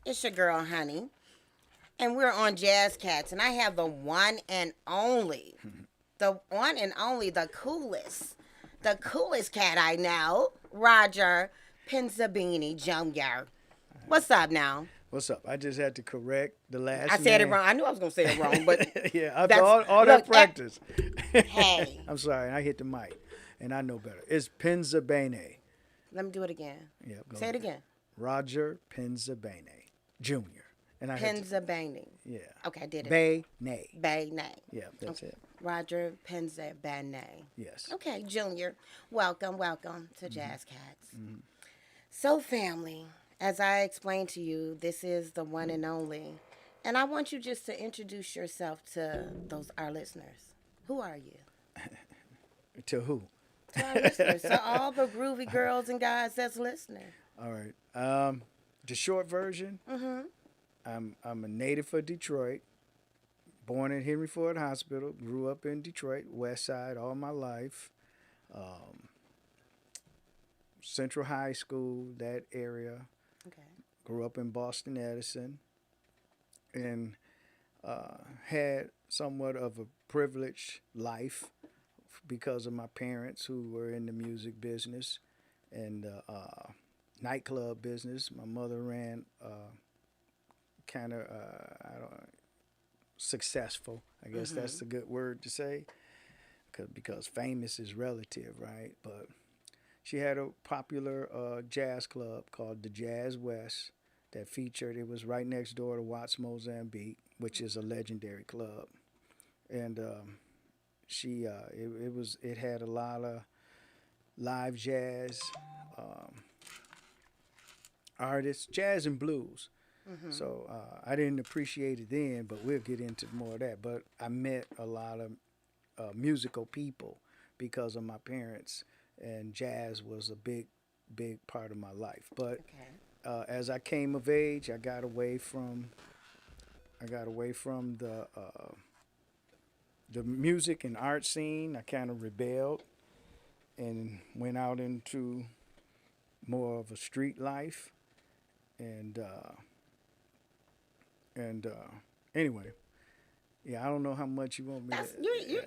It's your girl, Honey. And we're on Jazz Cats. And I have the one and only, the coolest cat I know, Roger Penzabini Jr. What's up now? What's up? I just had to correct the I last said it name. wrong. I knew I was going to say it wrong, but Yeah, after that's, all that look, practice. hey, I'm sorry, I hit the mic, and I know better. It's Penzabene. let me do it again. Yep, go Say it ahead. again. Roger Penzabene Jr. And I had to, Penzabini. yeah. Okay, I did it. Bene. Bay name. Yeah, that's Okay. it. Roger Penzabene. Yes. Okay, Junior. Welcome to Jazz Cats. So, family, as I explained to you, this is the one and only. And I want you just to introduce yourself to those our listeners. Who are you? To who? To our listeners, to all the groovy girls and guys that's listening. All right. The short version. Mm-hmm. I'm a native of Detroit. Born at Henry Ford Hospital. Grew up in Detroit, West Side, all my life. Um, Central High School, that area. Okay. Grew up in Boston, Edison, and had somewhat of a privileged life because of my parents who were in the music business and nightclub business. My mother ran kind of I don't successful. I guess that's Mm-hmm. a good word to say because famous is relative, right? But she had a popular jazz club called the Jazz West that featured. It was right next door to Watts Mozambique, which is a legendary club, and it had a lot of live jazz um, artists, jazz and blues. Mm-hmm. So I didn't appreciate it then, but we'll get into more of that. But I met a lot of musical people because of my parents, and jazz was a big part of my life. But Okay. as I came of age, I got away from the music and art scene. I kind of rebelled and went out into more of a street life, and anyway, yeah, I don't know how much you want me to. That's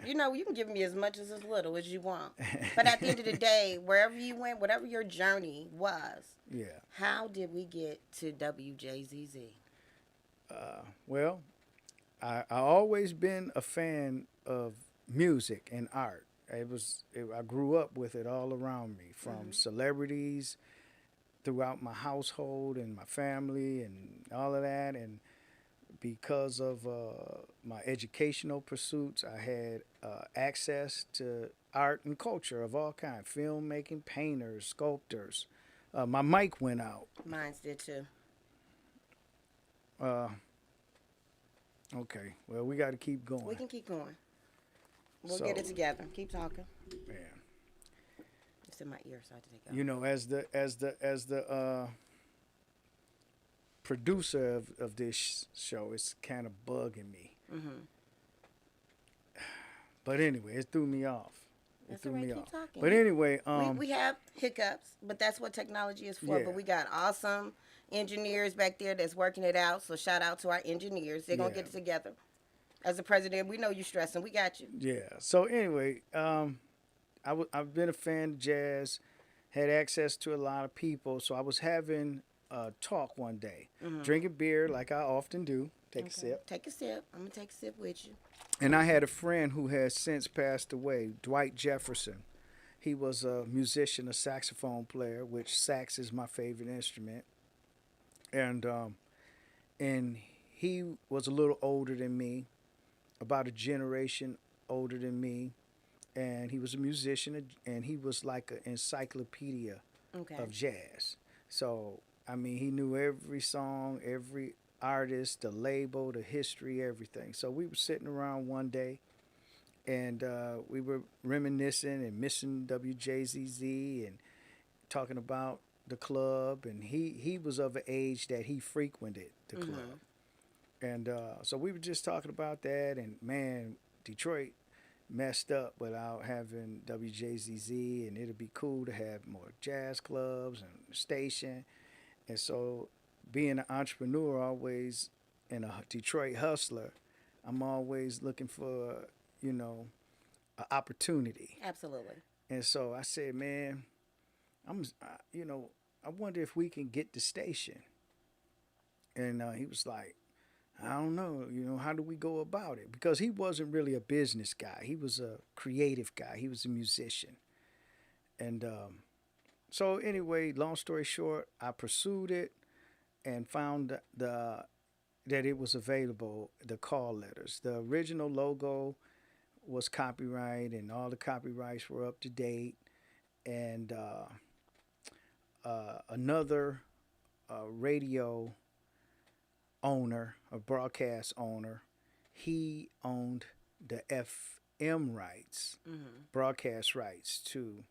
you know you can give me as much as little as you want. But at the end of the day, wherever you went, whatever your journey was, Yeah. how did we get to WJZZ? Well, I always been a fan of music and art. I grew up with it all around me, from Mm-hmm. celebrities throughout my household and my family and all of that. And because of my educational pursuits, I had access to art and culture of all kinds: filmmaking, painters, sculptors. My mic went out. Mine's did too. Uh, okay, well, we got to keep We going. can keep going. We'll get So, it together. Keep talking. man, It's in my ear, so I have to take it you know, as the producer of this show, it's kind of bugging me. off. Mm-hmm. But anyway, it threw me off. It That's threw all right. me Keep off. talking. But anyway, We have hiccups, but that's what technology is for. yeah, But we got awesome engineers back there that's working it out. So shout out to our engineers. They're gonna yeah, get it together. As the president, we know you stressing. We got you. yeah. So anyway, I've been a fan of jazz, had access to a lot of people. So I was having a talk one day, Mm-hmm. drinking beer like I often do, take a Okay. sip. Take a sip. I'm gonna take a sip with you. And I had a friend who has since passed away, Dwight Jefferson. He was a musician, a saxophone player, which sax is my favorite instrument. And and he was a little older than me, about a generation older than me, and he was a musician, and he was like an encyclopedia Okay. of jazz. So I mean, he knew every song, every artist, the label, the history, everything. So we were sitting around one day, and we were reminiscing and missing WJZZ and talking about the club. And he was of an age that he frequented the Mm-hmm. club, and so we were just talking about that. And man, Detroit messed up without having WJZZ, and it'd be cool to have more jazz clubs and station. And so being an entrepreneur always and a Detroit hustler, I'm always looking for, you know, an opportunity. Absolutely. And so I said, man, you know, I wonder if we can get the station. And he was like, I don't know, you know, how do we go about it? Because he wasn't really a business guy. He was a creative guy. He was a musician. And so anyway, long story short, I pursued it and found that it was available. The call letters, the original logo was copyright, and all the copyrights were up to date. And another radio owner, a broadcast owner, he owned the FM rights, broadcast rights to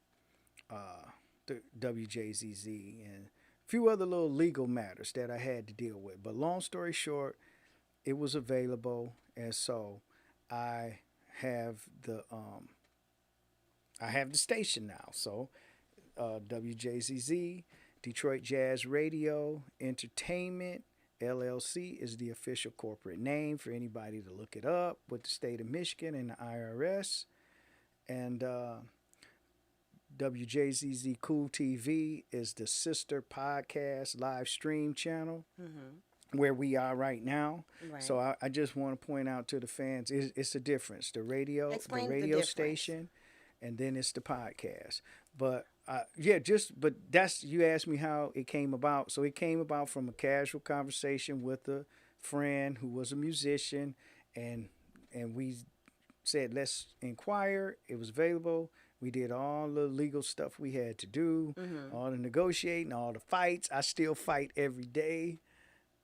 the WJZZ and a few other little legal matters that I had to deal with. But long story short, it was available, and so I have the station now. So WJZZ, Detroit Jazz Radio Entertainment LLC is the official corporate name for anybody to look it up with the state of Michigan and the IRS. And WJZZ Cool TV is the sister podcast live stream channel where we are right now. Right. So I just want to point out to the fans, it's a difference. Explain the the radio difference. station, and then it's the podcast. But but that's, you asked me how it came about. So it came about from a casual conversation with a friend who was a musician, and we said, let's inquire. It was available. We did all the legal stuff we had to do, all the negotiating, all the fights. I still fight every day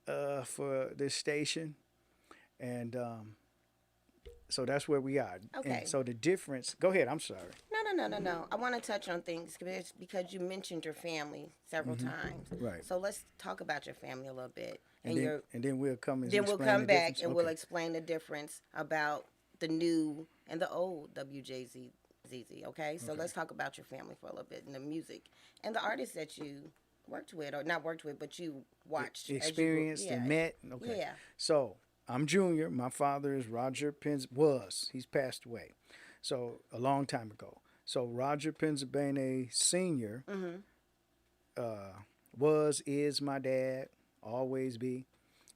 for this station. And so that's where we are. Okay. And so the difference, go ahead, I'm sorry. No. I want to touch on things because you mentioned your family several times. Right. So let's talk about your family a little bit. And then we'll come and then we'll explain come the back difference. and we'll Okay. explain the difference about the new and the old WJZZ. Okay, so let's talk about your family for a little bit and the music and the artists that you worked with, or not worked with, but you watched, Experienced and met. Okay. Yeah. So I'm Junior. My father is Roger Pins. He's passed away. So a long time ago. So Roger Penzabene Sr. Is my dad, always be.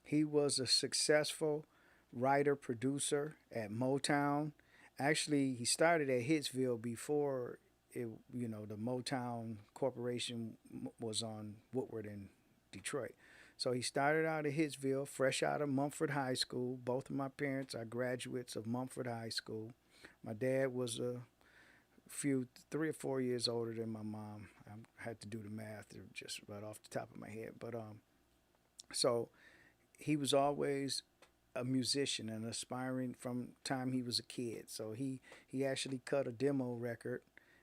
He was a successful writer, producer at Motown. Actually, he started at Hitsville before the Motown Corporation was on Woodward in Detroit. So he started out at Hitsville, fresh out of Mumford High School. Both of my parents are graduates of Mumford High School. My dad was 3 or 4 years older than my mom. I had to do the math just right off the top of my head. But so he was always a musician and aspiring from time he was a kid. So he actually cut a demo record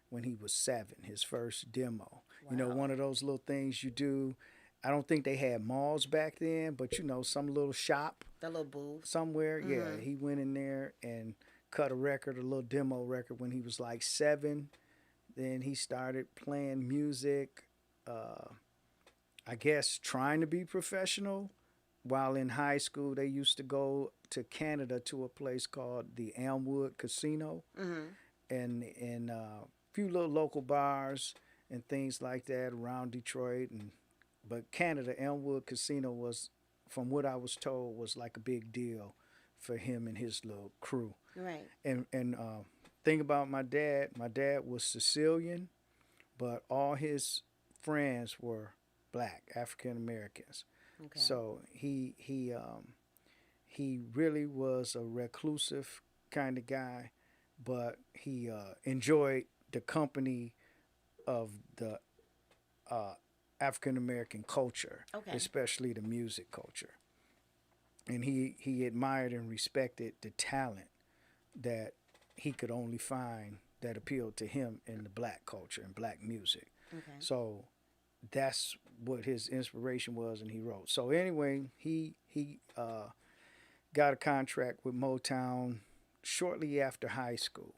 when he was 7, his first demo. Wow. You know, one of those little things you do. I don't think they had malls back then, but some little shop, The little booth somewhere. Yeah, he went in there and cut a little demo record when he was like 7. Then he started playing music, I guess trying to be professional. While in high school, they used to go to Canada to a place called the Elmwood Casino, and a few little local bars and things like that around Detroit. But Canada, Elmwood Casino was, from what I was told, was like a big deal for him and his little crew. right. And thing about my dad was Sicilian, but all his friends were black, African Americans. Okay. So he really was a reclusive kind of guy, but he enjoyed the company of the African American culture, Okay. especially the music culture. And he admired and respected the talent that he could only find that appealed to him in the black culture and black music. Okay. So that's what his inspiration was, and he wrote. So anyway, he got a contract with Motown shortly after high school.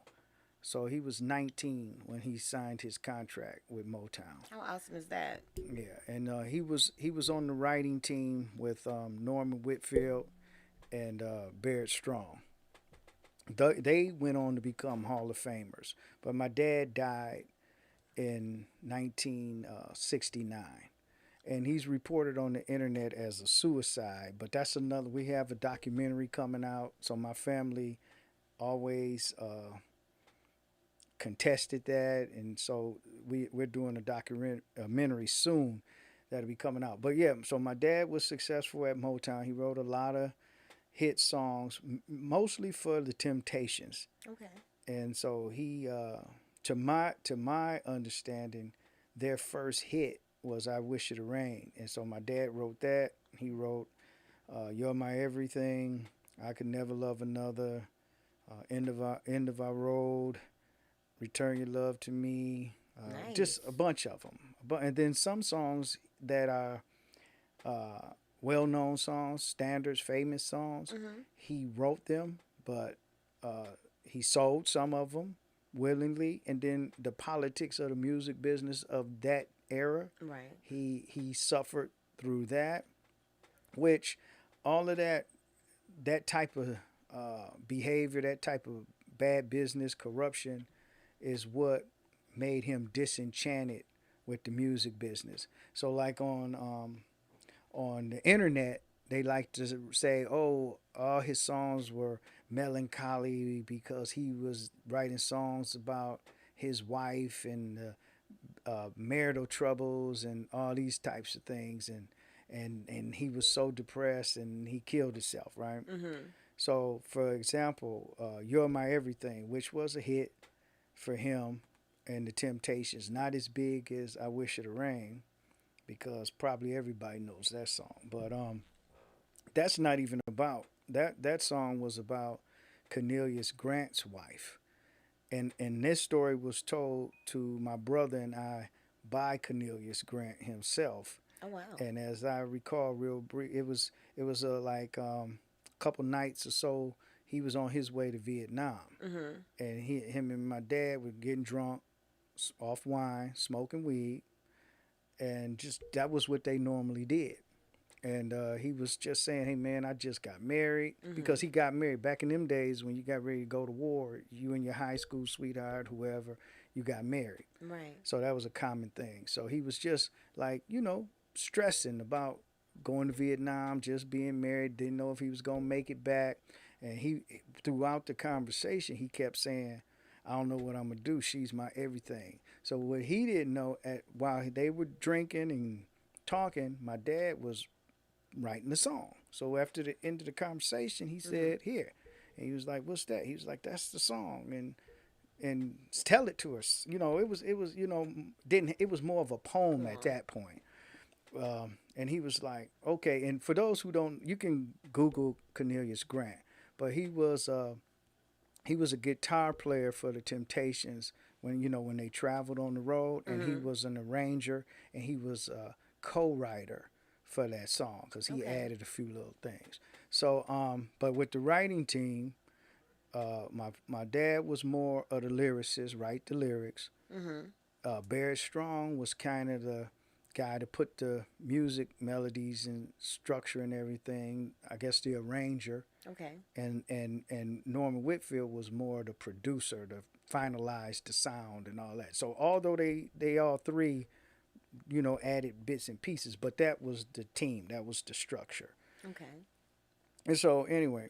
So he was 19 when he signed his contract with Motown. How awesome is that? Yeah, and he was on the writing team with Norman Whitfield and Barrett Strong. They went on to become Hall of Famers, but my dad died in 1969, and he's reported on the internet as a suicide. But that's another. We have a documentary coming out, so my family always contested that, and so we're doing a documentary soon that'll be coming out. But yeah, so my dad was successful at Motown. He wrote a lot of hit songs, mostly for the Temptations, Okay. and so he, to my understanding, their first hit was "I Wish It Rain," and so my dad wrote that. He wrote "You're My Everything," "I Could Never Love Another," "End of Our Road," "Return Your Love to Me," just Nice. a bunch of them. But and then some songs that are well-known songs, standards, famous songs. Mm-hmm. He wrote them, but he sold some of them willingly. And then the politics of the music business of that era, Right. he suffered through that, which all of that type of behavior, that type of bad business, corruption, is what made him disenchanted with the music business. So, like on the internet, they like to say, "Oh, all his songs were melancholy because he was writing songs about his wife and marital troubles and all these types of things, and he was so depressed and he killed himself." Right. Mm-hmm. So, for example, "You're My Everything," which was a hit for him and the Temptations, not as big as "I Wish It Rain," because probably everybody knows that song. But that's not even about that. That song was about Cornelius Grant's wife, and this story was told to my brother and I by Cornelius Grant himself. Oh wow. And as I recall, real brief, it was like a couple nights or so. He was on his way to Vietnam, Mm-hmm. and him and my dad were getting drunk, off wine, smoking weed, and just that was what they normally did. And he was just saying, "Hey man, I just got married," Mm-hmm. because he got married back in them days when you got ready to go to war. You and your high school sweetheart, whoever, you got married. Right. So that was a common thing. So he was just like, stressing about going to Vietnam, just being married, didn't know if he was gonna make it back. And he, throughout the conversation, he kept saying, "I don't know what I'm gonna do. She's my everything." So what he didn't know, while they were drinking and talking, my dad was writing the song. So after the end of the conversation, he Mm-hmm. said, "Here," and he was like, "What's that?" He was like, "That's the song," and tell it to us. It was didn't it was more of a poem at Poem. that point. And he was like, "Okay." And for those who don't, you can Google Cornelius Grant, but he was a guitar player for the Temptations when they traveled on the road, and he Mm-hmm. was an arranger and he was a co-writer for that song because he Okay. added a few little things. So, but with the writing team, my dad was more of the lyricist, write the lyrics. Mm-hmm. Barrett Strong was kind of the guy to put the music, melodies, and structure and everything. I guess the arranger, Okay. and Norman Whitfield was more the producer to finalize the sound and all that. So although they all three added bits and pieces, but that was the team, that was the structure. Okay. And so anyway,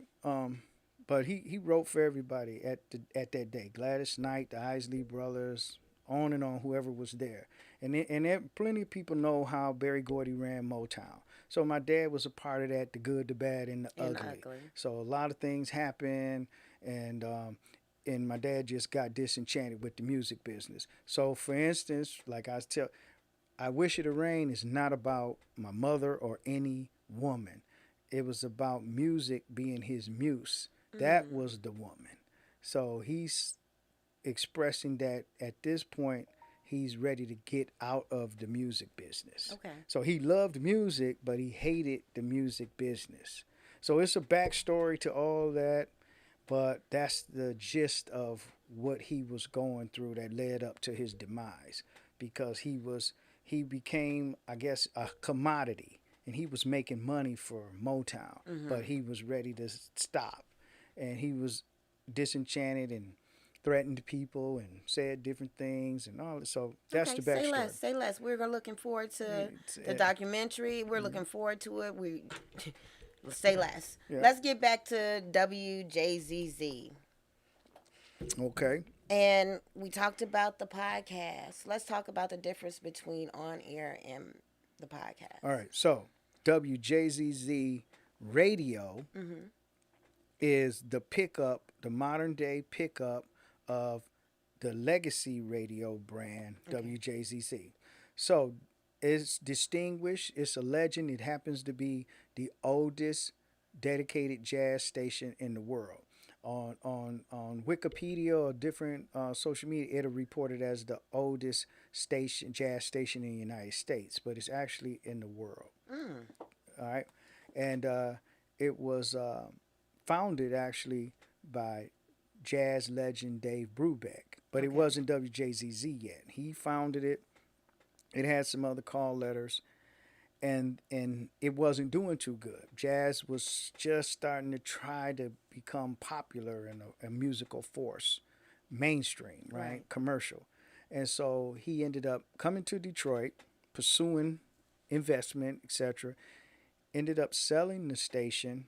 but he wrote for everybody at that day. Gladys Knight, the Isley Brothers, on and on, whoever was there. And plenty of people know how Berry Gordy ran Motown. So my dad was a part of that, the good, the bad, and the And ugly. ugly. So a lot of things happened, and my dad just got disenchanted with the music business. So for instance, like I Wish It Rain is not about my mother or any woman. It was about music being his muse. That Mm. was the woman. So he's expressing that at this point he's ready to get out of the music business. Okay. So he loved music, but he hated the music business. So it's a backstory to all that, but that's the gist of what he was going through that led up to his demise, because he became, I guess, a commodity, and he was making money for Motown, but he was ready to stop, and he was disenchanted and threatened people and said different things and all. So that's Okay, the say backstory. less. Say less. We're looking forward to It's, the uh, documentary. We're looking forward to it. We say less. yeah. Let's get back to WJZZ. Okay. And we talked about the podcast. Let's talk about the difference between on air and the podcast. All right. So WJZZ radio is the pickup, the modern day pickup of the legacy radio brand WJZZ. So it's distinguished. It's a legend. It happens to be the oldest dedicated jazz station in the world. On Wikipedia or different social media, it'll report it as the oldest station, jazz station in the United States, but it's actually in the world. All right, and it was founded actually by jazz legend Dave Brubeck, but it wasn't WJZZ yet. He founded it. It had some other call letters, and it wasn't doing too good. Jazz was just starting to try to become popular and a musical force, mainstream, right? Commercial. And so he ended up coming to Detroit, pursuing investment, etc. Ended up selling the station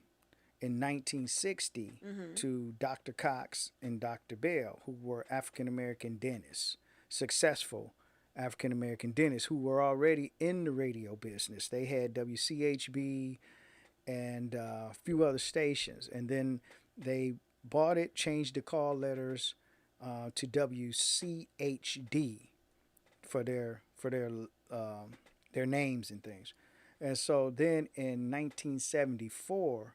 in 1960 to Dr. Cox and Dr. Bell, who were African American dentists, successful African American dentists who were already in the radio business. They had WCHB and a few other stations, and then they bought it, changed the call letters to WCHD for their names and things. And so then in 1974,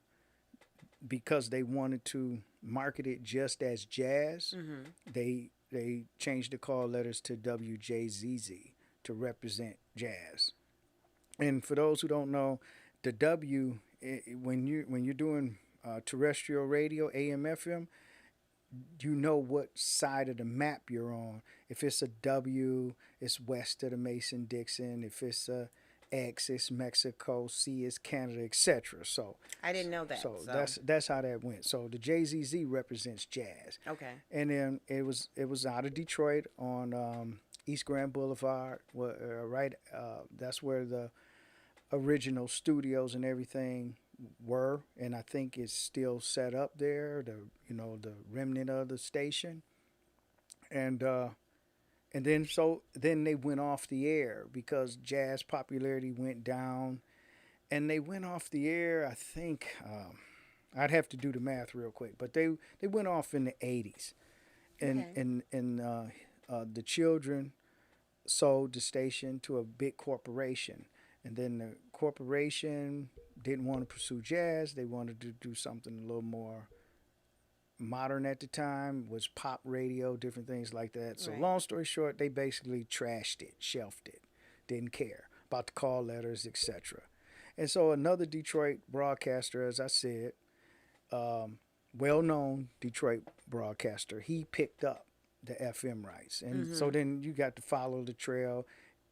because they wanted to market it just as jazz, they changed the call letters to WJZZ to represent jazz. And for those who don't know, the W, when you're doing terrestrial radio, AM, FM, you know what side of the map you're on. If it's a W, it's west of the Mason-Dixon. If it's a X, it's Mexico. C is Canada, etc. So I didn't know that. So that's how that went. So the JZZ represents jazz. Okay. And then it was out of Detroit on East Grand Boulevard. Right, that's where the original studios and everything were, and I think it's still set up there. The remnant of the station, and then they went off the air because jazz popularity went down, and they went off the air. I think I'd have to do the math real quick, but they went off in the 80s, and the children sold the station to a big corporation, and then the corporation didn't want to pursue jazz. They wanted to do something a little more modern at the time, was pop radio, different things like that. So long story short, they basically trashed it, shelved it, didn't care about the call letters, etc. And so another Detroit broadcaster, as I said, well-known Detroit broadcaster, he picked up the FM rights. And so then you got to follow the trail,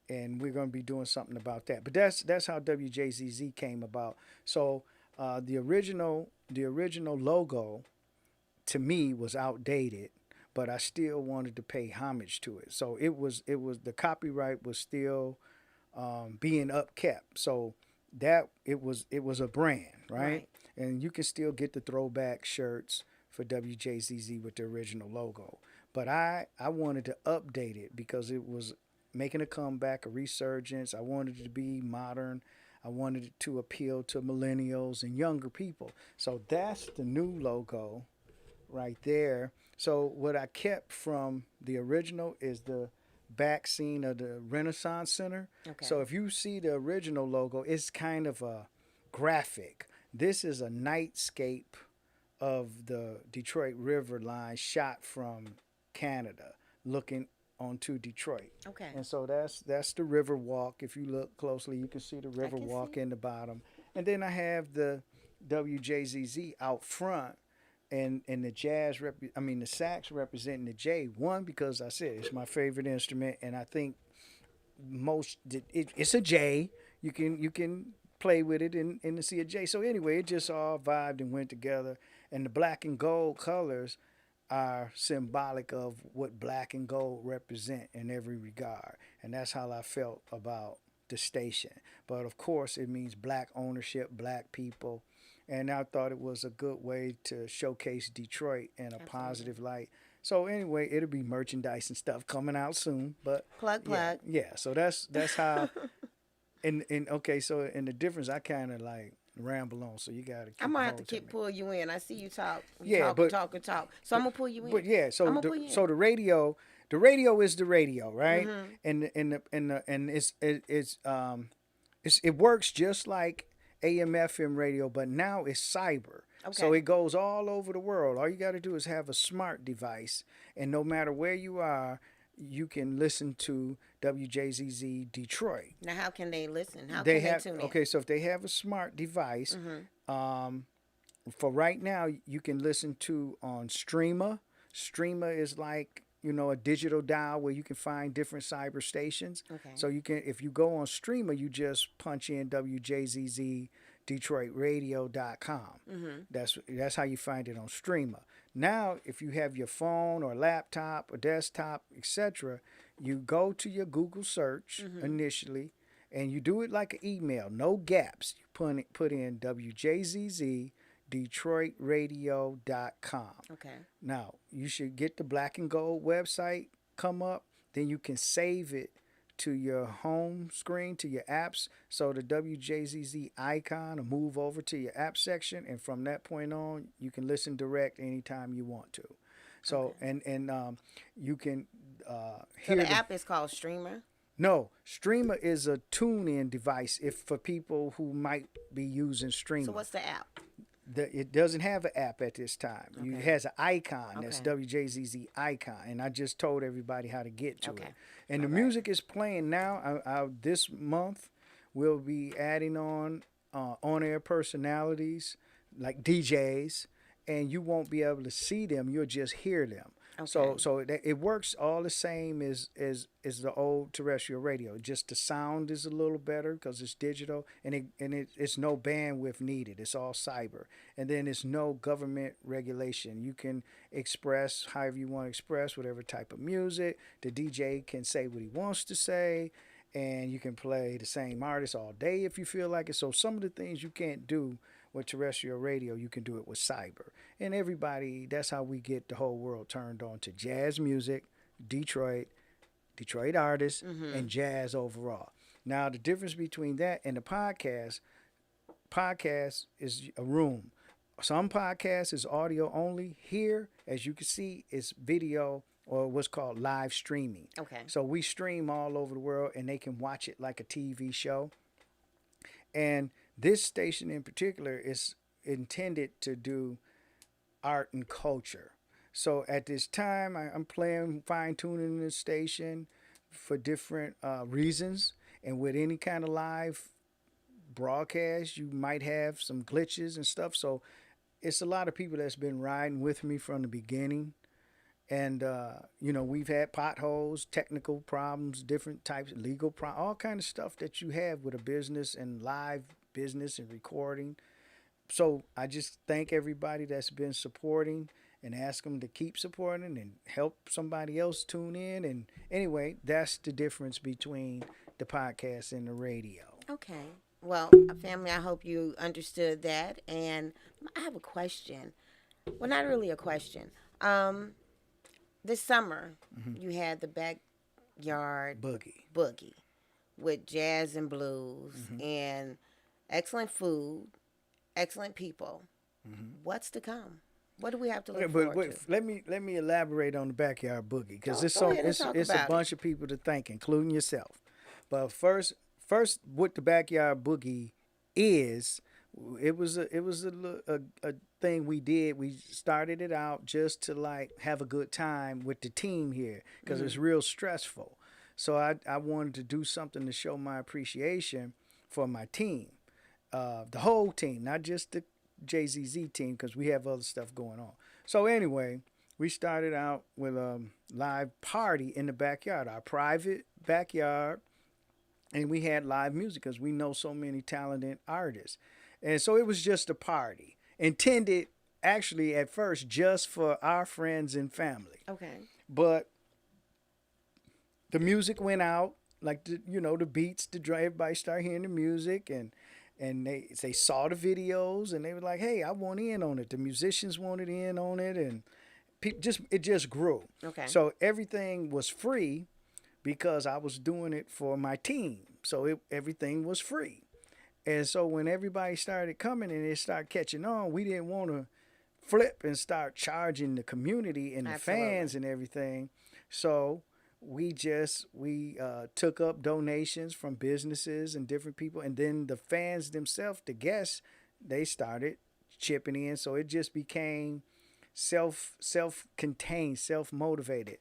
and we're going to be doing something about that. But that's how WJZZ came about. So the original logo to me was outdated, but I still wanted to pay homage to it. So it was the copyright was still being upkept. So that it was a brand, right? And you can still get the throwback shirts for WJZZ with the original logo. But I wanted to update it because it was making a comeback, a resurgence. I wanted it to be modern. I wanted it to appeal to millennials and younger people. So that's the new logo right there. So what I kept from the original is the back scene of the Renaissance Center. Okay. So if you see the original logo, it's kind of a graphic. This is a nightscape of the Detroit River line shot from Canada, looking onto Detroit. Okay. And so that's the river walk. If you look closely, you can see the river walk in the bottom. And then I have the WJZZ out front, and the the sax representing the J. One, because I said it's my favorite instrument, and I think it's a J. You can play with it and see a J. So anyway, it just all vibed and went together. And the black and gold colors are symbolic of what black and gold represent in every regard. And that's how I felt about the station. But of course, it means black ownership, black people. And I thought it was a good way to showcase Detroit in a Absolutely. positive light. So anyway, it'll be merchandise and stuff coming out soon. But Plug, yeah, plug. yeah. So that's how. And okay, so in the difference, I kind of like ramble on. So you got to I keep might a have to hold to keep me. pull you in. I see you talk. You Yeah, talk, but talk, and talk. So I'm gonna pull you in. But yeah, I'm so gonna pull you in. the radio is the radio, right? Mm-hmm. And it works just like AM FM radio, but now it's cyber. So Okay. it goes all over the world. All you got to do is have a smart device, and no matter where you are, you can listen to WJZZ Detroit. Now, how can they listen? How They can they have tune in? okay, so if they have a smart device, um, for right now, you can listen to on Streamer. Streamer is like a digital dial where you can find different cyber stations. Okay. So you can, if you go on Streamer, you just punch in WJZZ DetroitRadio.com. That's how you find it on Streamer. Now, if you have your phone or laptop or desktop, etc., you go to your Google search initially, and you do it like an email, no gaps. You put in WJZZ DetroitRadio.com. Okay. Now, you should get the Black and Gold website come up. Then you can save it to your home screen, to your apps. So the WJZZ icon will move over to your app section. And from that point on, you can listen direct anytime you want to. So, Okay. and you can So hear the app is called Streamer. No, Streamer is a tune-in device if for people who might be using Streamer. So what's the app? It doesn't have an app at this time. It Okay. has an icon that's Okay. WJZZ icon, and I just told everybody how to get to Okay. it. And the All right. music is playing now. This month, we'll be adding on-air personalities like DJs, and you won't be able to see them. You'll just hear them. Okay. So it works all the same as the old terrestrial radio. Just the sound is a little better because it's digital, and it's no bandwidth needed. It's all cyber, and then it's no government regulation. You can express however you want to express whatever type of music. The DJ can say what he wants to say, and you can play the same artist all day if you feel like it. So some of the things you can't do with terrestrial radio, you can do it with cyber. And everybody, that's how we get the whole world turned on to jazz music, Detroit artists, and jazz overall. Now, the difference between that and the podcast is a room. Some podcasts is audio only. Here, as you can see, is video or what's called live streaming. Okay. So we stream all over the world, and they can watch it like a TV show. And this station in particular is intended to do art and culture. So at this time, I'm playing fine tuning the station for different reasons. And with any kind of live broadcast, you might have some glitches and stuff. So it's a lot of people that's been riding with me from the beginning. And, we've had potholes, technical problems, different types of legal problems, all kind of stuff that you have with a business and live business and recording. So I just thank everybody that's been supporting and ask them to keep supporting and help somebody else tune in. And anyway, that's the difference between the podcast and the radio. Okay. Well, family, I hope you understood that. And I have a question. Well, not really a question. This summer, you had the backyard boogie with jazz and blues and excellent food, excellent people. What's to come? What do we have to look forward to? Let me elaborate on the backyard boogie because Go ahead and talk it's a about bunch of people to thank, including yourself. But first, what the backyard boogie is, it was a thing we did. We started it out just to like have a good time with the team here because it's real stressful. So I wanted to do something to show my appreciation for my team, the whole team, not just the JZZ team, because we have other stuff going on. So anyway, we started out with a live party in the backyard, our private backyard, and we had live music because we know so many talented artists. And so it was just a party intended actually at first just for our friends and family. Okay. But the music went out, like the beats, the drum. Everybody started hearing the music, and they saw the videos, and they were like, "Hey, I want in on it." The musicians wanted in on it, and it just grew. Okay. So everything was free because I was doing it for my team. So everything was free. And so when everybody started coming and it started catching on, we didn't want to flip and start charging the community and the Absolutely. fans and everything. So we took up donations from businesses and different people, and then the fans themselves, the guests, they started chipping in. So it just became self contained, self motivated,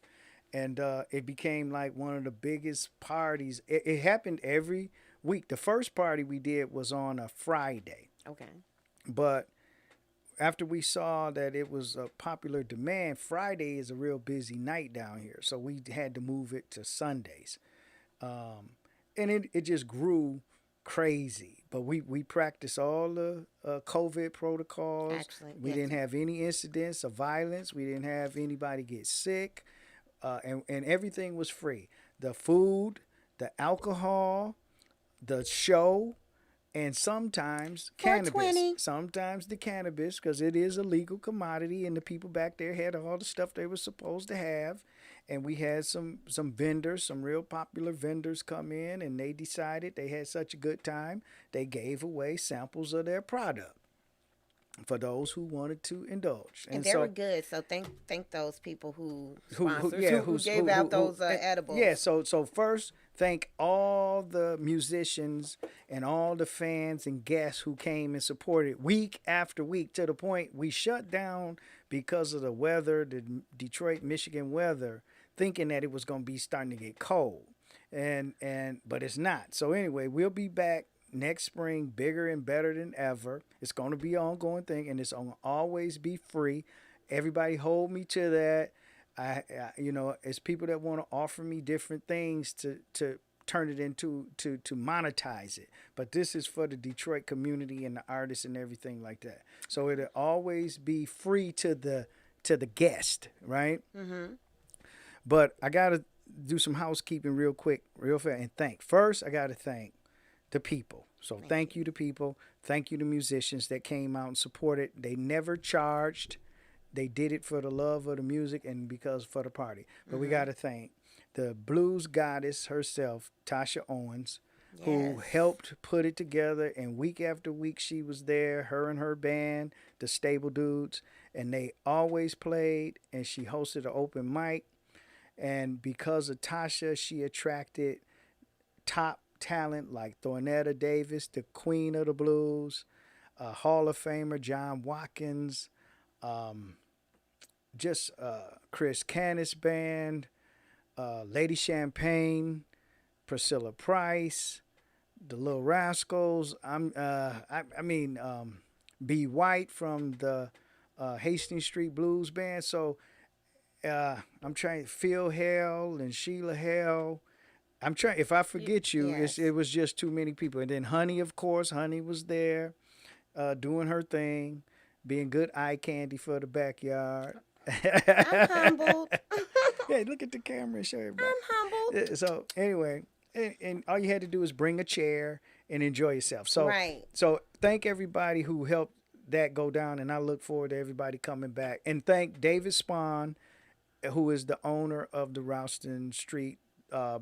and it became like one of the biggest parties. It happened every week. The first party we did was on a Friday, Okay. but after we saw that it was a popular demand, Friday is a real busy night down here, so we had to move it to Sundays, and it just grew crazy. But we practiced all the COVID protocols. Excellent. We Yes. didn't have any incidents of violence. We didn't have anybody get sick, and everything was free. The food, the alcohol, the show, and sometimes cannabis. 420. Sometimes the cannabis, because it is a legal commodity, and the people back there had all the stuff they were supposed to have. And we had some vendors, some real popular vendors come in, and they decided they had such a good time, they gave away samples of their product for those who wanted to indulge. And they were good. So thank those people who who sponsors, yeah who who's gave out those edibles. yeah, so first thank all the musicians and all the fans and guests who came and supported week after week, to the point we shut down because of the weather, the Detroit Michigan weather, thinking that it was going to be starting to get cold, and but it's not. So anyway, we'll be back next spring, bigger and better than ever. It's going to be an ongoing thing, and it's going to always be free. Everybody hold me to that. It's people that want to offer me different things to turn it into to monetize it. But this is for the Detroit community and the artists and everything like that. So it'll always be free to the guest, right? Mm-hmm. But I gotta do some housekeeping real quick, real fast, and I gotta thank the people. So thank you to people. Thank you to musicians that came out and supported. They never charged. They did it for the love of the music and because for the party. But we got to thank the blues goddess herself, Tasha Owens, who helped put it together. And week after week, she was there, her and her band, the Stable Dudes, and they always played. And she hosted an open mic. And because of Tasha, she attracted top talent like Thornetta Davis, the queen of the blues, Hall of Famer John Watkins, Chris Canis Band, Lady Champagne, Priscilla Price, the Little Rascals. B. White from the Hastings Street Blues Band. So I'm trying Phil Hale and Sheila Hale. I'm trying. If I forget you, Yes. it was just too many people. And then Honey, of course, Honey was there, doing her thing, being good eye candy for the backyard. I'm humbled. Hey, look at the camera and show everybody. I'm humbled. So anyway, and all you had to do is bring a chair and enjoy yourself. So Right. So thank everybody who helped that go down, and I look forward to everybody coming back. And thank David Spahn, who is the owner of the Ralston Street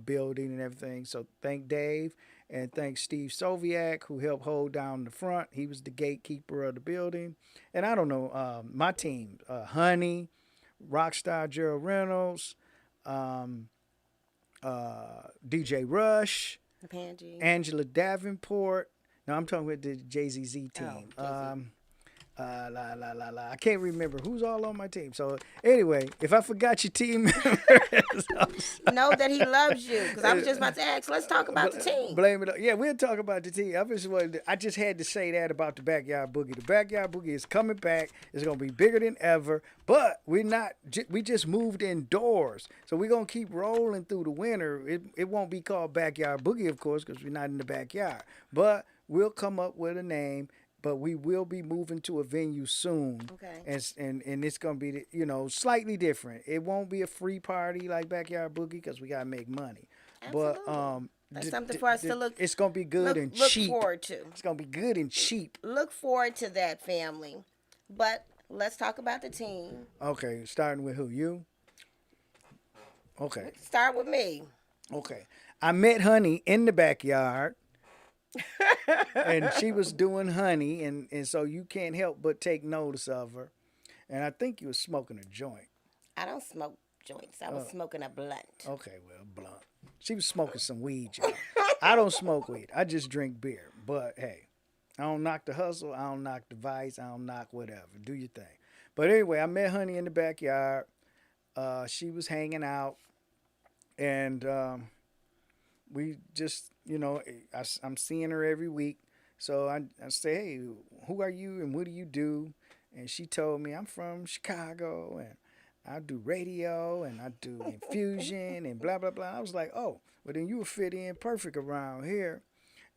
building and everything. So thank Dave, and thank Steve Soviak, who helped hold down the front. He was the gatekeeper of the building. And I don't know, my team, Honey, Rockstar Gerald Reynolds, DJ Rush, Panji. Angela Davenport. No, I'm talking with the JZZ team. Oh, I can't remember who's all on my team. So anyway, if I forgot your team members, Know that he loves you. Because I was just about to ask, let's talk about the team. blame it. Yeah, we'll talk about the team. I just had to say that about the Backyard Boogie. The Backyard Boogie is coming back. It's gonna be bigger than ever. But we're not. We just moved indoors, so we're gonna keep rolling through the winter. It won't be called Backyard Boogie, of course, because we're not in the backyard. But we'll come up with a name. But we will be moving to a venue soon. Okay. And it's going to be, slightly different. It won't be a free party like Backyard Boogie because we got to make money. Absolutely. But that's something for us to look. It's going to be good and cheap. Look forward to. It's going to be good and cheap. Look forward to that, family. But let's talk about the team. Okay, starting with who? You? Okay. Start with me. Okay. I met Honey in the backyard. And she was doing honey, and so you can't help but take notice of her. And I think you were smoking a joint. I don't smoke joints. I was smoking a blunt. Okay, well, blunt. She was smoking some weed, y'all. I don't smoke weed. I just drink beer. But hey, I don't knock the hustle. I don't knock the vice. I don't knock whatever. Do your thing. But anyway, I met Honey in the backyard. She was hanging out, and we just, I'm seeing her every week. So I say, hey, who are you and what do you do? And she told me, I'm from Chicago and I do radio and I do infusion and blah, blah, blah. I was like, oh, well, then you would fit in perfect around here.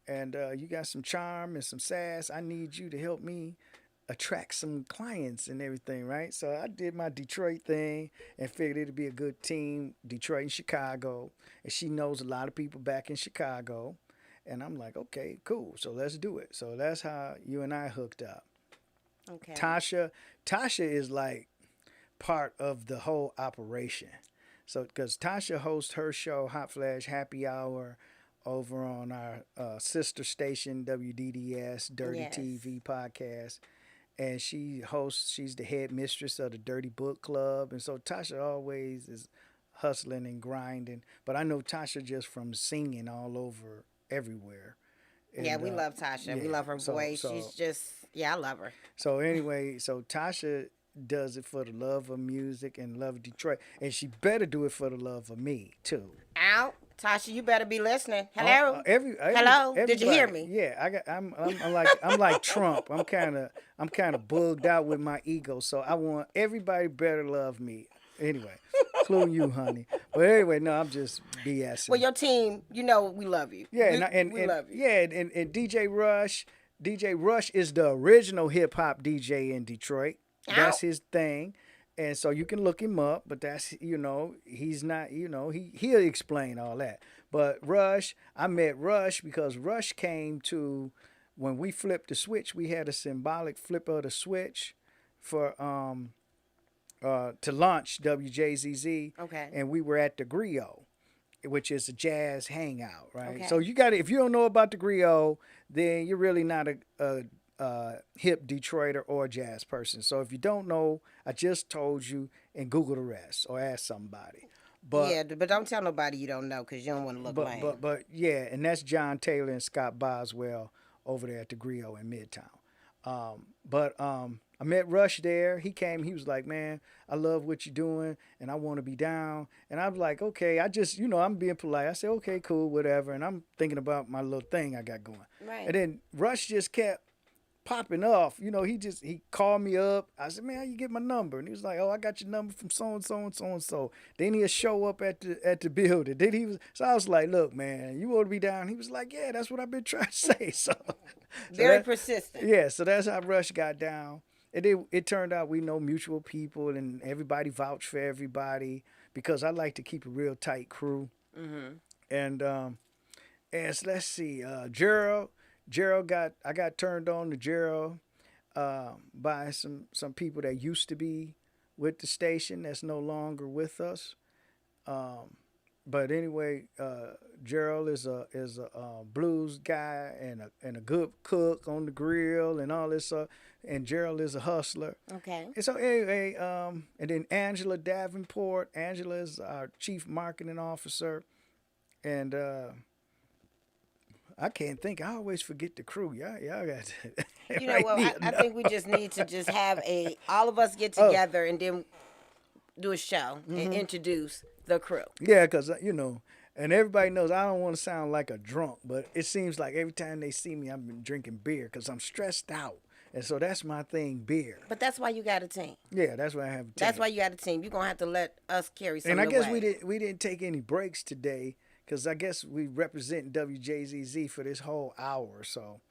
And you got some charm and some sass. I need you to help me attract some clients and everything, right? So I did my Detroit thing and figured it'd be a good team, Detroit and Chicago. And she knows a lot of people back in Chicago. And I'm like, okay, cool. So let's do it. So that's how you and I hooked up. Okay. Tasha is like part of the whole operation. So because Tasha hosts her show, Hot Flash Happy Hour, over on our sister station, WDDS, Dirty TV podcast. And she's the head mistress of the Dirty Book Club. And so Tasha always is hustling and grinding. But I know Tasha just from singing all over everywhere. And, yeah, we love Tasha. Yeah, we love her voice. She's just, I love her. So anyway, Tasha does it for the love of music and love of Detroit. And she better do it for the love of me, too. Ow. Tasha, you better be listening. Hello. Hello. Did you hear me? Yeah, I'm like Trump. I'm kind of bugged out with my ego. So I want everybody better love me. Anyway, including you, honey. But anyway, no, I'm just BSing. Well, your team, we love you. Yeah, we love you. Yeah, and DJ Rush is the original hip hop DJ in Detroit. Ow. That's his thing. And so you can look him up, but that's, he's not, he'll explain all that. But Rush, I met Rush because Rush came to, when we flipped the switch, we had a symbolic flip of the switch for, to launch WJZZ. Okay. And we were at the Griot, which is a jazz hangout, right? Okay. So if you don't know about the Griot, then you're really not a hip Detroiter or jazz person. So if you don't know, I just told you, and Google the rest or ask somebody. But don't tell nobody you don't know because you don't want to look lame. But yeah, and that's John Taylor and Scott Boswell over there at the Griot in Midtown. I met Rush there. He came. He was like, man, I love what you're doing, and I want to be down. And I was like, okay. I just, I'm being polite. I said, okay, cool, whatever. And I'm thinking about my little thing I got going. Right. And then Rush just kept popping off. He called me up. I said, man, how you get my number? And he was like, oh, I got your number from so and so and so and so. Then he'll show up at the building. So I was like, look, man, you want to be down? He was like, yeah, that's what I've been trying to say. So very persistent. Yeah, so that's how Rush got down. And it turned out we know mutual people and everybody vouched for everybody because I like to keep a real tight crew. Mm-hmm. And so let's see, Gerald I got turned on to Gerald by some people that used to be with the station that's no longer with us. But anyway, Gerald is a blues guy and a good cook on the grill and all this stuff. And Gerald is a hustler. Okay. And so anyway, and then Angela Davenport. Angela is our chief marketing officer, and I can't think. I always forget the crew. Y'all got to You know write what? me I a note. think we just need to just have all of us get Oh, together and then do a show and introduce the crew. yeah, because, and everybody knows I don't want to sound like a drunk, but it seems like every time they see me, I've been drinking beer because I'm stressed out. And so that's my thing, beer. But that's why you got a team. Yeah, that's why I have a That's team. why you got a team. You're gonna have to let us carry some And I of the guess weight. we didn't take any breaks today because I guess we represent WJZZ for this whole hour or so.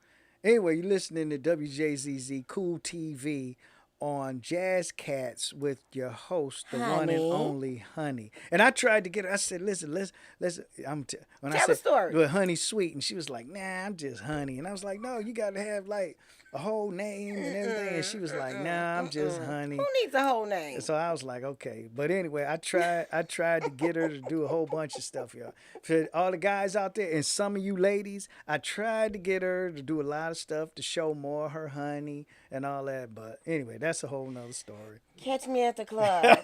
Anyway, you're listening to WJZZ Cool TV on Jazz Cats with your host, the one and Honey. only Honey. And I tried to get her. I said, "Listen, let's." When I Tell the said, story. "Well, Honey Sweet," and she was like, "Nah, I'm just Honey." And I was like, "No, you got to have like a whole name and everything." And she was like, "Nah, I'm just Honey." Who needs a whole name? So I was like, okay. But anyway, I tried to get her to do a whole bunch of stuff, y'all. For all the guys out there and some of you ladies, I tried to get her to do a lot of stuff to show more of her honey and all that. But anyway, that's a whole nother story. Catch me at the club.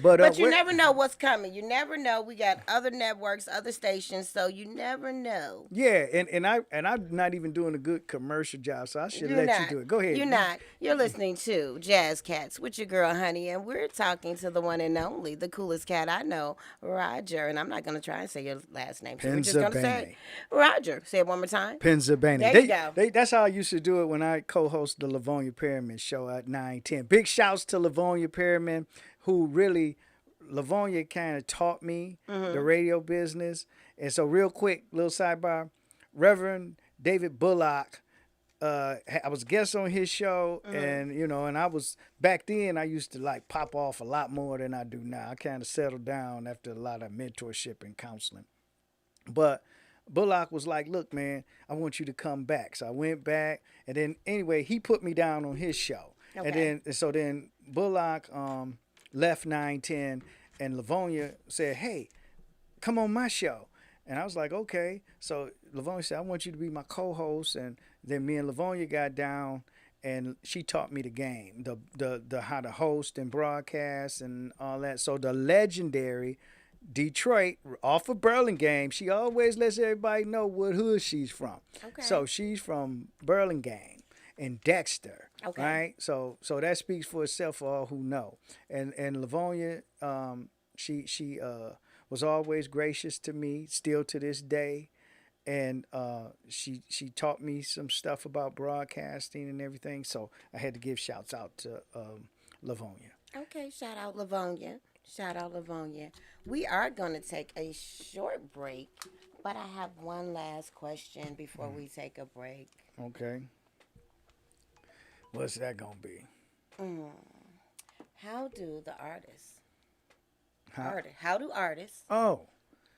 But But you never know what's coming. You never know. We got other networks, other stations, so you never know. yeah, and I'm not even doing a good commercial job, so I should You're let not. you do it. Go ahead. You're not. You're listening to Jazz Cats with your girl, Honey, and we're talking to the one and only, the coolest cat I know, Roger. And I'm not going to try and say your last name. So we're just going to say Roger. Say it one more time. Pennsylvania. There you go. That's how I used to do it when I co-host the Livonia Perryman show at 9:10. Big shouts to Livonia Perryman, who really Livonia kind of taught me the radio business. And so, real quick, little sidebar: Reverend David Bullock. I was a guest on his show, and and I was back then. I used to like pop off a lot more than I do now. I kind of settled down after a lot of mentorship and counseling, but Bullock was like, "Look, man, I want you to come back." So I went back, and then anyway, he put me down on his show, Okay. and then Bullock left 910, and Livonia said, "Hey, come on my show." And I was like, "Okay." So Livonia said, "I want you to be my co-host," and then me and Livonia got down, and she taught me the game, the how to host and broadcast and all that. So the legendary Detroit off of Burlingame. She always lets everybody know what hood she's from. Okay. So she's from Burlingame and Dexter. Okay. Right. So that speaks for itself for all who know. And Livonia, she was always gracious to me, still to this day. And she taught me some stuff about broadcasting and everything. So I had to give shouts out to Livonia. Okay. Shout out Livonia. Shout out Livonia. We are going to take a short break, but I have one last question before we take a break. Okay. What's that gonna be? How do the artists, Huh? how do Oh,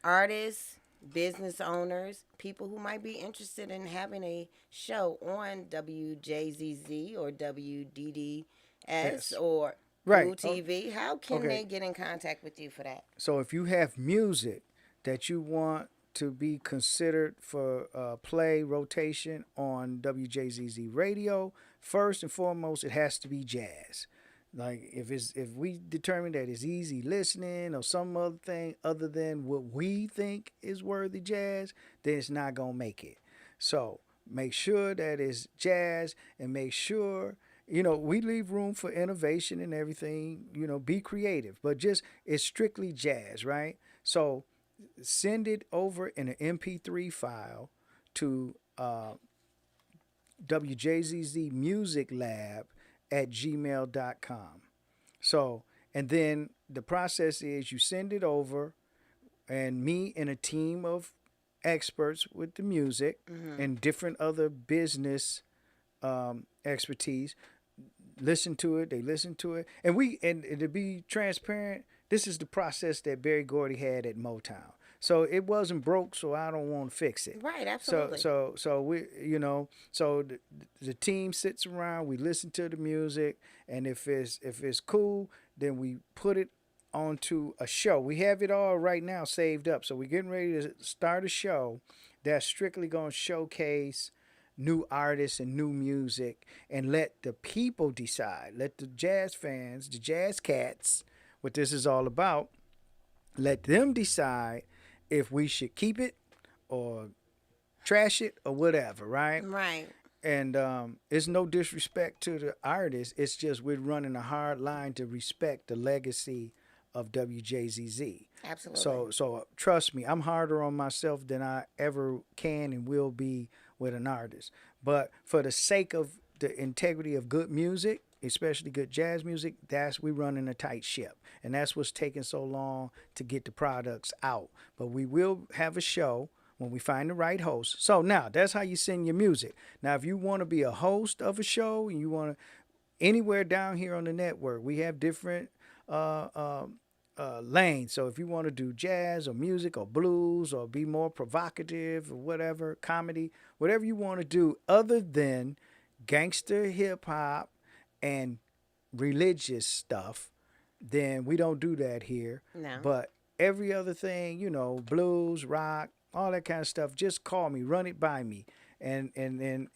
artists, business owners, people who might be interested in having a show on WJZZ or WDDS yes. or Right. Blue TV, how can okay. they get in contact with you for that? So if you have music that you want to be considered for play rotation on WJZZ radio, first and foremost, it has to be jazz. Like if we determine that it's easy listening or some other thing other than what we think is worthy jazz, then it's not gonna make it. So make sure that it's jazz, and make sure we leave room for innovation and everything. Be creative, but just it's strictly jazz, right? So send it over in an MP3 file to WJZZ Music Lab at gmail.com. So, and then the process is you send it over, and me and a team of experts with the music and different other business expertise listen to it. They listen to it, and to be transparent, this is the process that Berry Gordy had at Motown. So it wasn't broke, so I don't want to fix it. Right, absolutely. So we, so the team sits around, we listen to the music, and if it's cool, then we put it onto a show. We have it all right now saved up, so we're getting ready to start a show that's strictly going to showcase new artists and new music, and let the people decide. Let the jazz fans, the jazz cats, what this is all about, let them decide if we should keep it or trash it or whatever, right? Right. And it's no disrespect to the artist. It's just we're running a hard line to respect the legacy of WJZZ. Absolutely. So trust me, I'm harder on myself than I ever can and will be with an artist. But for the sake of the integrity of good music, especially good jazz music, that's we running a tight ship, and that's what's taking so long to get the products out. But we will have a show when we find the right host. So now that's how you send your music. Now, if you want to be a host of a show and you want to anywhere down here on the network, we have different lanes. So if you want to do jazz or music or blues or be more provocative or whatever, comedy, whatever you want to do, other than gangster hip hop and religious stuff, then we don't do that here. No. But every other thing, blues, rock, all that kind of stuff, just call me, run it by me, and then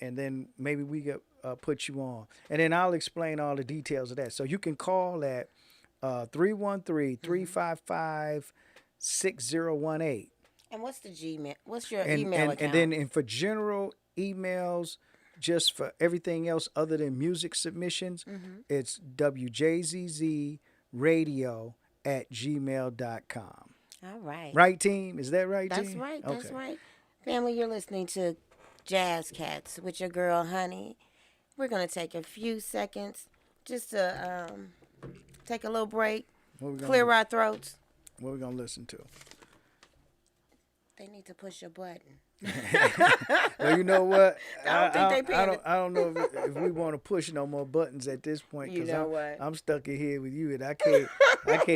maybe we can put you on, and then I'll explain all the details of that. So you can call at 313-355-6018. And what's the Gmail? What's your email account? And for general emails, just for everything else other than music submissions, it's wjzzradio@gmail.com. All right. Right, team? Is that right, That's team? right. Okay. That's right. Family, you're listening to Jazz Katz with your girl, Honey. We're going to take a few seconds just to take a little break, clear our throats. What are we going to listen to? They need to push a button. Well, you know what? I don't think they I don't know if we want to push no more buttons at this point. You know what? I'm stuck in here with you, and I can't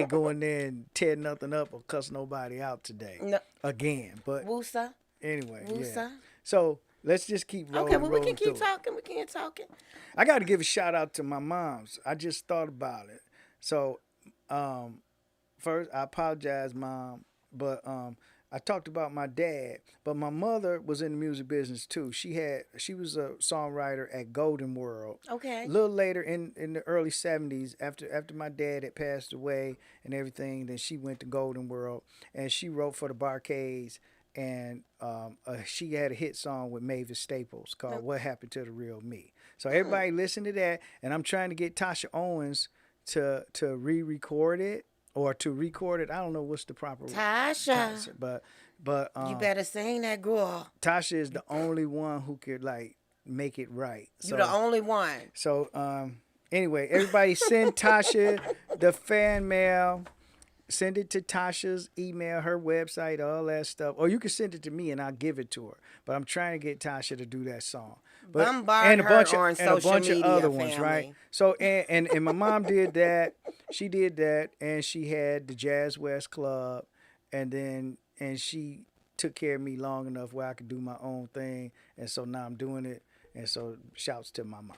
go in there and tear nothing up or cuss nobody out today. No. Again. But Woosa. anyway, Woosa. yeah. So let's just keep rolling. Okay, well, we can keep through it. talking. We can keep talking. I got to give a shout out to my moms. I just thought about it. So, first, I apologize, Mom, but I talked about my dad, but my mother was in the music business too. She was a songwriter at Golden World. Okay. A little later in the early 70s, after my dad had passed away and everything, then she went to Golden World and she wrote for the Barcades, and she had a hit song with Mavis Staples called "What Happened to the Real Me." So everybody listen to that, and I'm trying to get Tasha Owens to re-record it. Or to record it, I don't know what's the proper Tasha. but You better sing that, girl. Tasha is the only one who could make it right. You're the only one. So anyway, everybody send Tasha the fan mail. Send it to Tasha's email, her website, all that stuff. Or you can send it to me and I'll give it to her. But I'm trying to get Tasha to do that song. Bombard her on social media, other family. ones, right? So and my mom did that. She did that, and she had the Jazz West Club, and she took care of me long enough where I could do my own thing, and so now I'm doing it. And so shouts to my mom.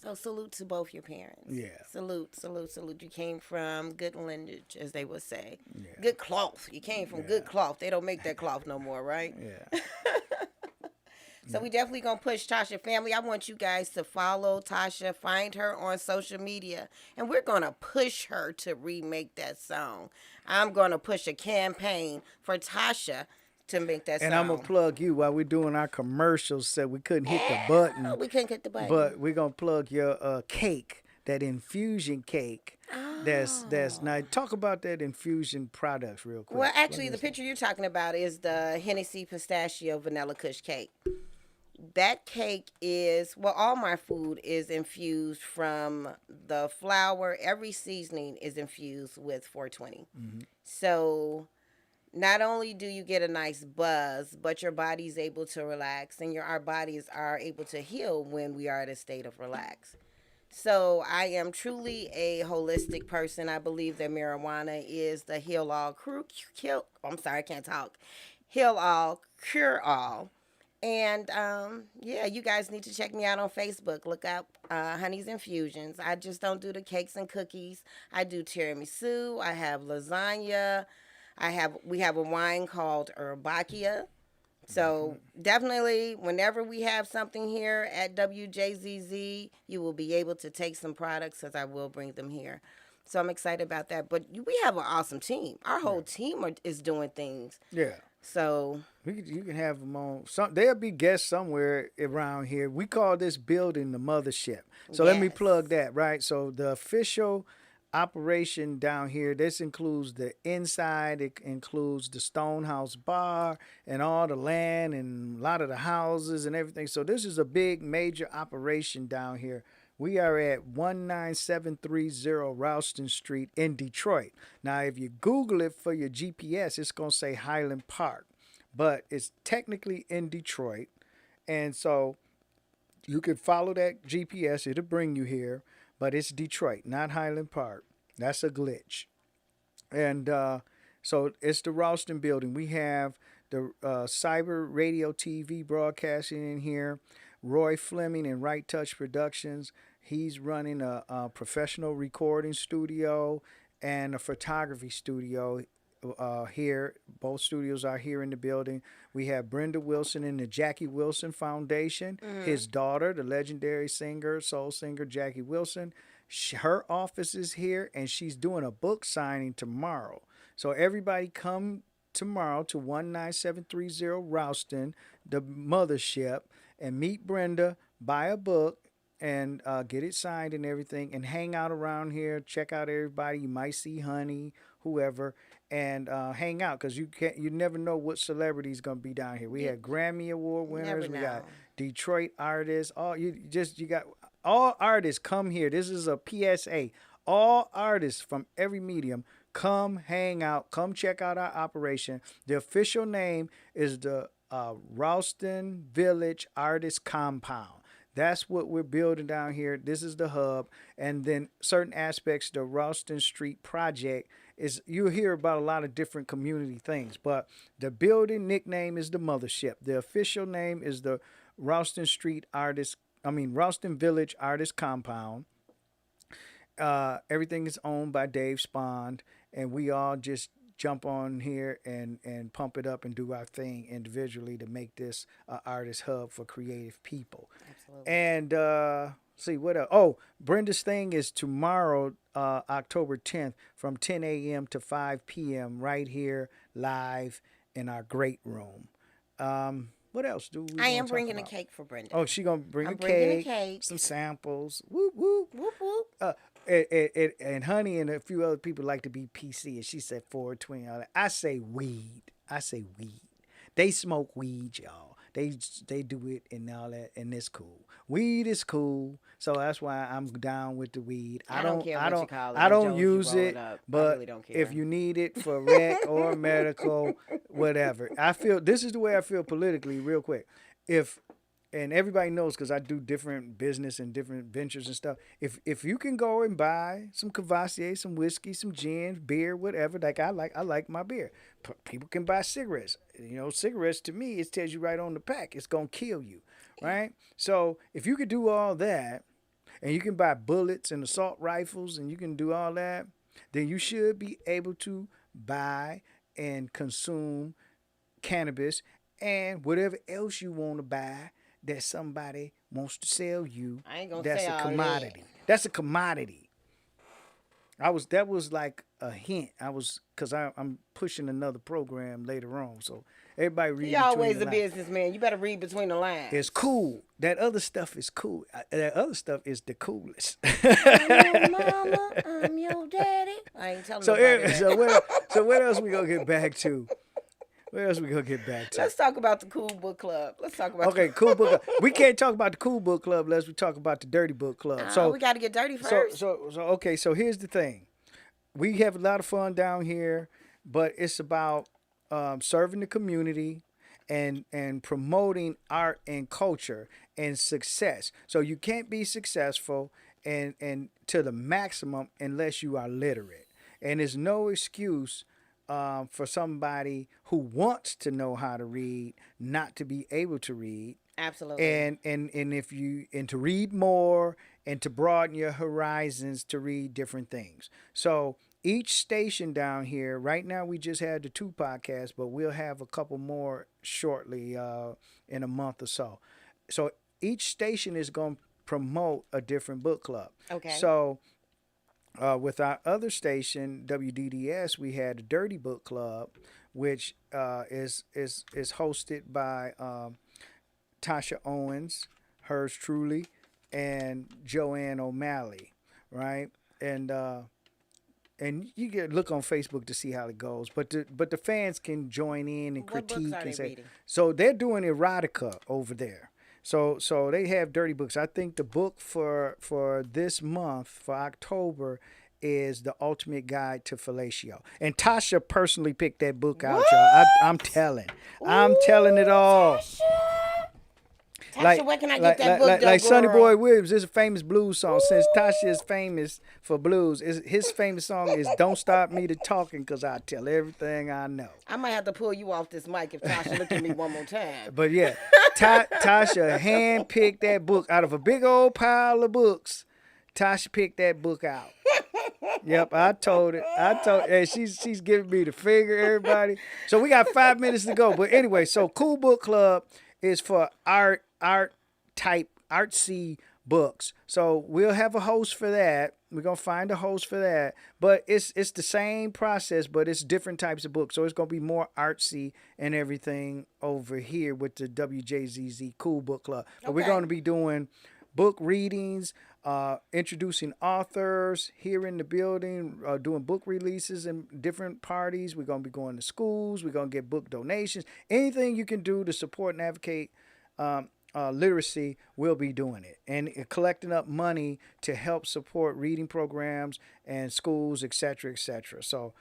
So salute to both your parents. Yeah. Salute. You came from good lineage, as they would say. Yeah. Good cloth. You came from good cloth. They don't make that cloth no more, right? Yeah. So we definitely going to push Tasha. Family, I want you guys to follow Tasha, find her on social media, and we're going to push her to remake that song. I'm going to push a campaign for Tasha to make that song. And I'm going to plug you while we're doing our commercials. So we couldn't hit the button. We couldn't hit the button. But we're going to plug your cake, that infusion cake. That's now talk about that infusion products real quick. Well, actually, the picture you're talking about is the Hennessy Pistachio Vanilla Kush cake. That cake is, well, all my food is infused from the flour. Every seasoning is infused with 420. So not only do you get a nice buzz, but your body's able to relax, and our bodies are able to heal when we are at a state of relax. So I am truly a holistic person. I believe that marijuana is the heal all, heal all, cure all. And, you guys need to check me out on Facebook. Look up Honey's Infusions. I just don't do the cakes and cookies. I do tiramisu. I have lasagna. We have a wine called Herbacia. So definitely, whenever we have something here at WJZZ, you will be able to take some products because I will bring them here. So I'm excited about that. But we have an awesome team. Our whole team is doing things. Yeah. So You can have them on. There'll be guests somewhere around here. We call this building the mothership. So let me yes, plug that, right? So the official operation down here, this includes the inside, it includes the Stonehouse Bar and all the land and a lot of the houses and everything. So this is a big major operation down here. We are at 19730 Ralston Street in Detroit. Now, if you Google it for your GPS, it's going to say Highland Park, but it's technically in Detroit. And so you can follow that GPS, it'll bring you here, but it's Detroit, not Highland Park. That's a glitch. And so it's the Ralston building. We have the Cyber Radio TV broadcasting in here. Roy Fleming and Right Touch Productions. He's running a professional recording studio and a photography studio here. Both studios are here in the building. We have Brenda Wilson and the Jackie Wilson Foundation. His daughter, the legendary singer, soul singer Jackie Wilson. Her office is here, and she's doing a book signing tomorrow. So everybody come tomorrow to 19730 Ralston, the mothership, and meet Brenda, buy a book, and get it signed and everything, and hang out around here. Check out everybody. You might see Honey, whoever, and hang out because you never know what celebrity's gonna be down here. We had Grammy Award winners. We got Detroit artists. You got all artists come here. This is a PSA. All artists from every medium come hang out. Come check out our operation. The official name is the Ralston Village Artist Compound. That's what we're building down here. This is the hub. And then certain aspects of the Ralston Street project is you'll hear about a lot of different community things. But the building nickname is the mothership. The official name is the Ralston Village Artist Compound. Everything is owned by Dave Spond, and we all just jump on here and pump it up and do our thing individually to make this artist hub for creative people. Absolutely. And see what else? Oh, Brenda's thing is tomorrow, October 10th, from 10 a.m. to 5 p.m. right here live in our great room. What else do we? I am bringing a cake for Brenda. Oh, she gonna bring I'm a bringing cake, a cake, some samples. Whoop whoop. whoop whoop. And Honey and a few other people like to be PC, and she said 420. I say weed. They smoke weed, y'all. They do it and all that, and it's cool. Weed is cool, so that's why I'm down with the weed. I don't care what you call it. I don't As long as you use roll it, up. I but really don't care. if you need it for rec or medical, whatever. I feel this is the way I feel politically. Real quick, and everybody knows because I do different business and different ventures and stuff. If you can go and buy some Cavassier, some whiskey, some gin, beer, whatever, like I like my beer. People can buy cigarettes. Cigarettes to me, it tells you right on the pack, it's gonna kill you, right? So if you could do all that, and you can buy bullets and assault rifles, and you can do all that, then you should be able to buy and consume cannabis and whatever else you want to buy that somebody wants to sell you. I ain't gonna That's say a all commodity. that. That's a commodity. That was like a hint. Because I'm pushing another program later on, so everybody read. You're always the a businessman. You better read between the lines. It's cool. That other stuff is cool. That other stuff is the coolest. I'm your mama. I'm your daddy. I ain't telling nobody that. So what else we gonna get back to? Let's talk about the Cool Book Club. Okay, Cool Book Club. We can't talk about the Cool Book Club unless we talk about the Dirty Book Club. We got to get dirty first. So here's the thing. We have a lot of fun down here, but it's about serving the community and promoting art and culture and success. So you can't be successful and to the maximum unless you are literate. And there's no excuse for somebody who wants to know how to read not to be able to read. Absolutely. And to read more and to broaden your horizons to read different things. So each station down here, right now we just had the 2 podcasts, but we'll have a couple more shortly in a month or so. So each station is going to promote a different book club. Okay. So With our other station, WDDS, we had a Dirty Book Club, which is hosted by Tasha Owens, hers truly, and Joanne O'Malley, right? And you can look on Facebook to see how it goes. But the fans can join in and What books critique are and they say. reading? So they're doing erotica over there. So they have dirty books. I think the book for this month for October is The Ultimate Guide to Fellatio. And Tasha personally picked that book out, y'all. What? I'm telling it Ooh, all. Tasha. Tasha, Like where can I get that book, though, like Sonny girl? Boy Williams is a famous blues song. Since Tasha is Ooh. famous for blues, his famous song is "Don't Stop Me to Talking" because I tell everything I know. I might have to pull you off this mic if Tasha look at me one more time. But yeah, Tasha handpicked that book out of a big old pile of books. Tasha picked that book out. Yep, I told it. And she's giving me the finger, everybody. So we got 5 minutes to go. But anyway, so Cool Book Club is for art type artsy books. So we'll have a host for that. We're gonna find a host for that. But it's the same process, but it's different types of books. So it's gonna be more artsy and everything over here with the WJZZ Cool Book Club. But we're Okay. gonna be doing book readings, introducing authors here in the building, doing book releases and different parties. We're going to be going to schools. We're going to get book donations. Anything you can do to support and advocate literacy, we'll be doing it. And collecting up money to help support reading programs and schools, et cetera, et cetera. So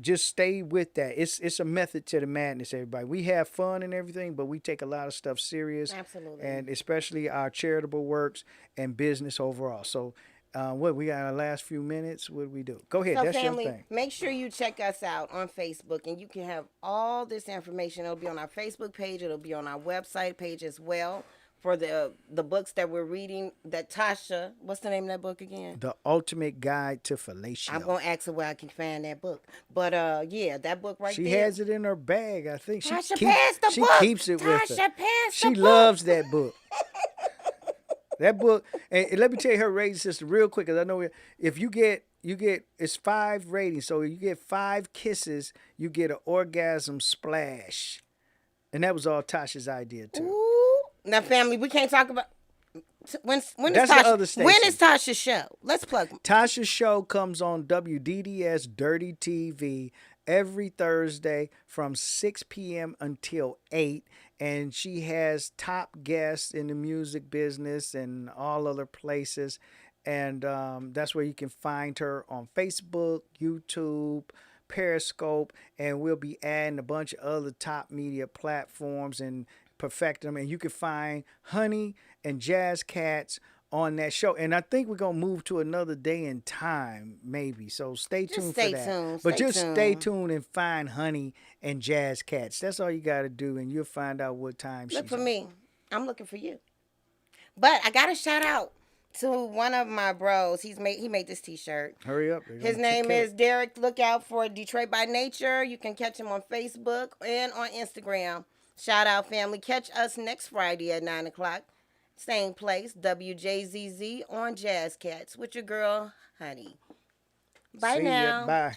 just stay with that. It's a method to the madness, everybody. We have fun and everything, but we take a lot of stuff serious. Absolutely. And especially our charitable works and business overall. So what we got in our last few minutes, what do we do? Go ahead, So, that's family, your thing. make sure you check us out on Facebook, and you can have all this information. It'll be on our Facebook page. It'll be on our website page as well for the books that we're reading. That Tasha, what's the name of that book again? The Ultimate Guide to Fellatio. I'm gonna ask her where I can find that book. But yeah, that book right She there. has it in her bag, I think. Tasha, pass the she book. keeps it with her. Tasha, pass She the book. loves that book. That book, and let me tell you her rating system real quick, because I know if you get it's 5 ratings, so you get 5 kisses, you get an orgasm splash, and that was all Tasha's idea too. Ooh. Now, family, we can't talk about when That's is the Tasha, other station. when is Tasha's show? Let's plug. Tasha's show comes on WDDS Dirty TV every Thursday from 6 p.m. until 8. And she has top guests in the music business and all other places. And that's where you can find her on Facebook, YouTube, Periscope. And we'll be adding a bunch of other top media platforms and perfect them. And you can find Honey and Jazz Katz on that show. And I think we're going to move to another day and time, maybe. So stay tuned for that. But just stay tuned and find Honey and Jazz Katz. That's all you got to do, and you'll find out what time Look she's for on. me. I'm looking for you. But I got to shout out to one of my bros. He made this T-shirt. Hurry up. His name is Derek. Look out for Detroit by Nature. You can catch him on Facebook and on Instagram. Shout out, family. Catch us next Friday at 9 o'clock. Same place, WJZZ on Jazz Cats with your girl, Honey. Bye See now. ya. Bye.